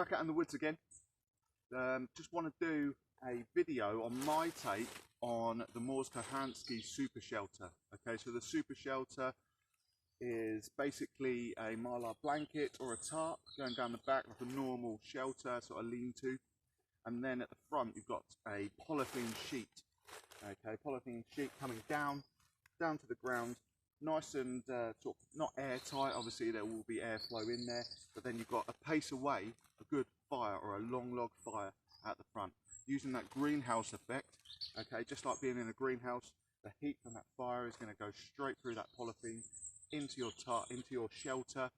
back out in the woods again. Just want to do a video on my take on the Mors Kochanski Super Shelter. Okay, so the Super Shelter is basically a mylar blanket or a tarp going down the back like a normal shelter, sort of lean-to, and then at the front you've got a polythene sheet. Okay, polythene sheet coming down to the ground, nice and sort of not airtight. Obviously there will be airflow in there, but then you've got a pace away, a good fire or a long log fire at the front, using that greenhouse effect. Okay, just like being in a greenhouse, the heat from that fire is going to go straight through that polythene into your shelter.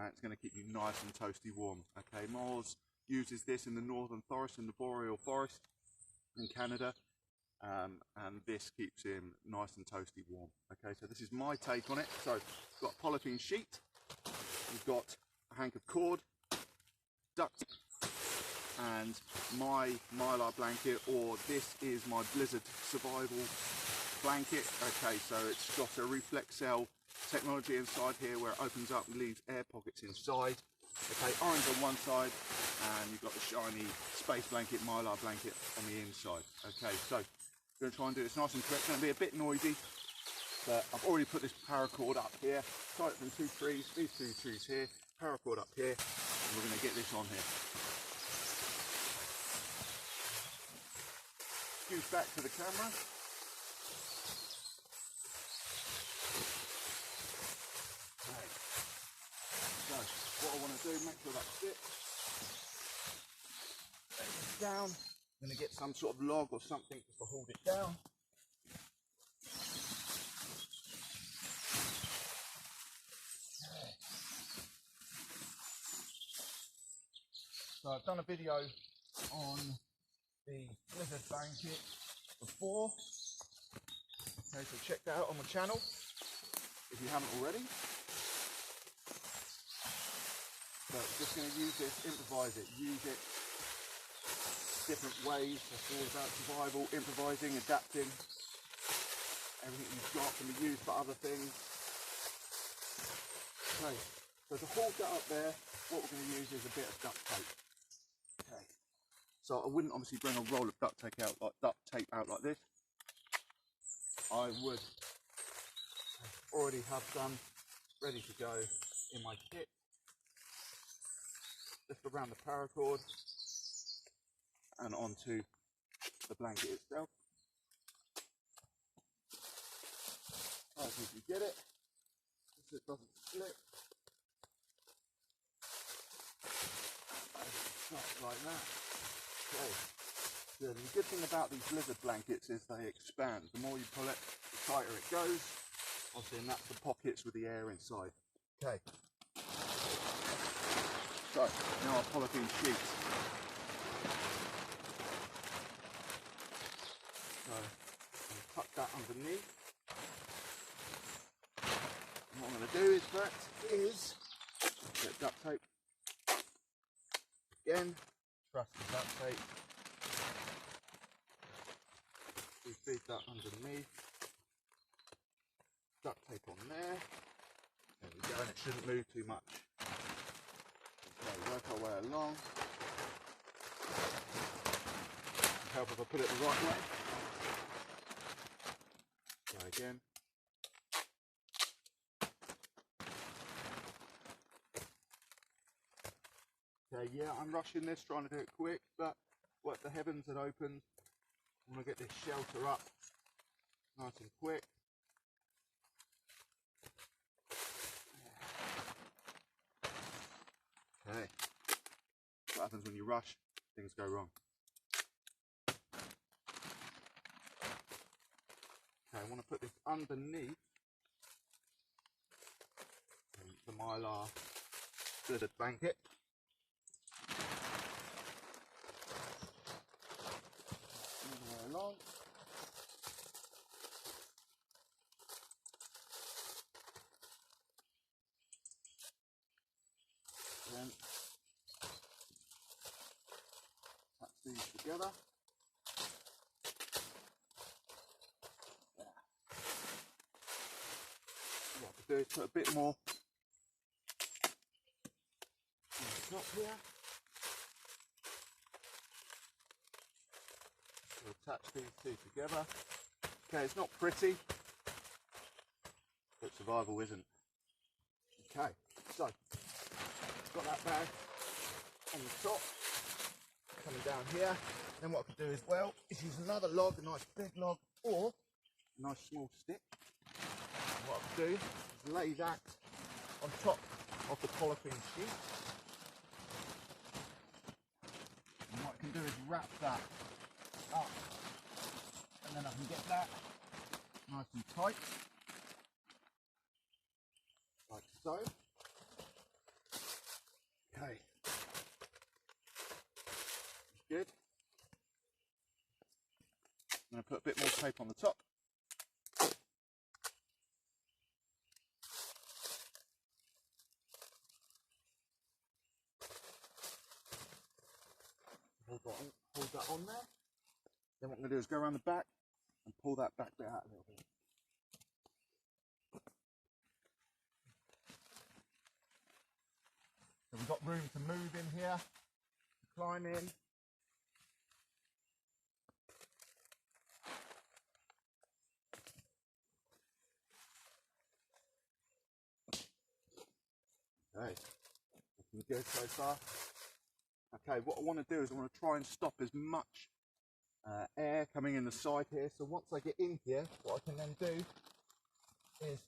It's going to keep you nice and toasty warm. Okay, Mors uses this in the northern forest, in the boreal forest in Canada, and this keeps him nice and toasty warm. Okay, so this is my take on it. So you've got a polythene sheet, you've got a hank of cord, duct, and my mylar blanket, or this is my blizzard survival blanket. Okay, so it's got a reflex cell technology inside here where it opens up and leaves air pockets inside. Okay, orange on one side, and you've got the shiny space blanket, mylar blanket on the inside. Okay, so I'm going to try and do this nice and quick. It's going to be a bit noisy, but I've already put this paracord up here, tied it from two trees, these two trees here, paracord up here, and we're going to get this on here. Scoot back to the camera. Okay. So what I want to do, make sure that's it. Take this down. I'm going to get some sort of log or something just to hold it down. Okay. So I've done a video on the blizzard blanket before. Okay, so check that out on my channel if you haven't already. But just going to use this, improvise it, use it different ways. That's all about survival, improvising, adapting. Everything you've got can be used for other things. Okay, so to hold that up there, what we're going to use is a bit of duct tape. Okay, so I wouldn't obviously bring a roll of duct tape out like this. I would already have some ready to go in my kit. Just around the paracord and onto the blanket itself. As you get it, so it doesn't slip. Like that. Okay. Good. And the good thing about these blizzard blankets is they expand. The more you pull it, the tighter it goes. Obviously, and that's the pockets with the air inside. Okay. So now our polythene sheets. So I'll tuck that underneath. And what I'm going to do is a bit of duct tape. Again, trust the duct tape. We feed that underneath. Duct tape on there. There we go, and it shouldn't move too much. Okay, work our way along. Help if I put it the right way. Try again. Okay, yeah, I'm rushing this, trying to do it quick, but what the heavens had opened. I want to get this shelter up nice and quick. Okay, what happens when you rush? Things go wrong. Okay, I want to put this underneath the mylar blizzard blanket. Move the way along. Then touch these together. What I could do is put a bit more on the top here. We'll attach these two together. Okay, it's not pretty, but survival isn't. Okay, so got that bag on the top, coming down here. Then what I could do as well is use another log, a nice big log, or a nice small stick. And what I could do is lay that on top of the polythene sheet. And what I can do is wrap that up, and then I can get that nice and tight, like so. Okay, good. I'm going to put a bit more tape on the top. Hold that on there. Then what I'm going to do is go around the back and pull that back bit out a little bit. So we've got room to move in here, to climb in. Okay, looking good so far. Okay, what I want to do is I want to try and stop as much air coming in the side here. So once I get in here, what I can then do is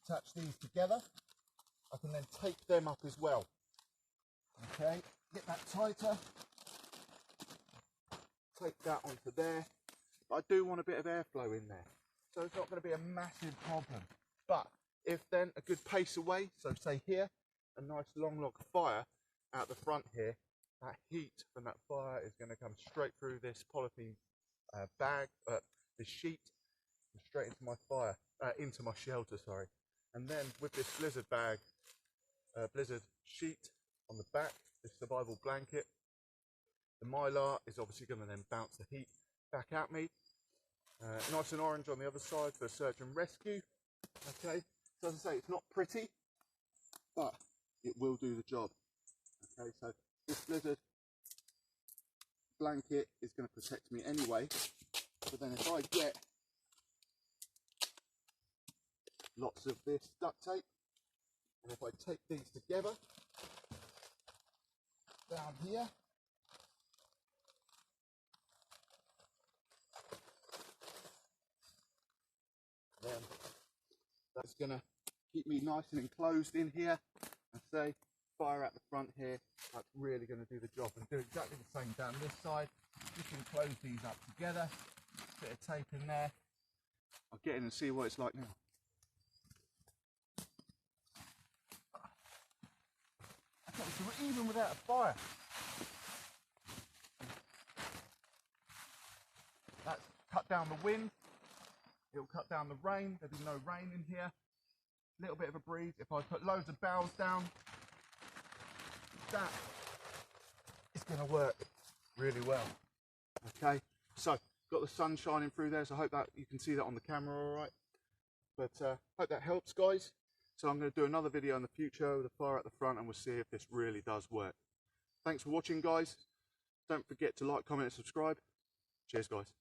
attach these together. I can then tape them up as well. Okay, get that tighter, take that onto there. But I do want a bit of airflow in there, so it's not going to be a massive problem. But if then a good pace away, so say here, a nice long log fire out the front here, that heat from that fire is going to come straight through this polythene bag, this sheet, and straight into my fire, into my shelter, sorry. And then with this blizzard bag, blizzard sheet on the back, this survival blanket, the mylar is obviously going to then bounce the heat back at me. Nice and orange on the other side for search and rescue. Okay, so as I say, it's not pretty, but it will do the job. Okay, so this blizzard blanket is going to protect me anyway, but then if I get lots of this duct tape, and if I tape these together down here, then that's going to keep me nice and enclosed in here. And say, fire out the front here, that's really going to do the job. And do exactly the same down this side. Just enclose these up together, bit of tape in there. I'll get in and see what it's like now. Okay, so we're even without a fire. That's cut down the wind, it'll cut down the rain, there'll be no rain in here. A little bit of a breeze. If I put loads of boughs down, that is going to work really well. Okay, so got the sun shining through there, so I hope that you can see that on the camera all right. But hope that helps, guys. So I'm going to do another video in the future with a fire at the front, and we'll see if this really does work. Thanks for watching, guys. Don't forget to like, comment and subscribe. Cheers, guys.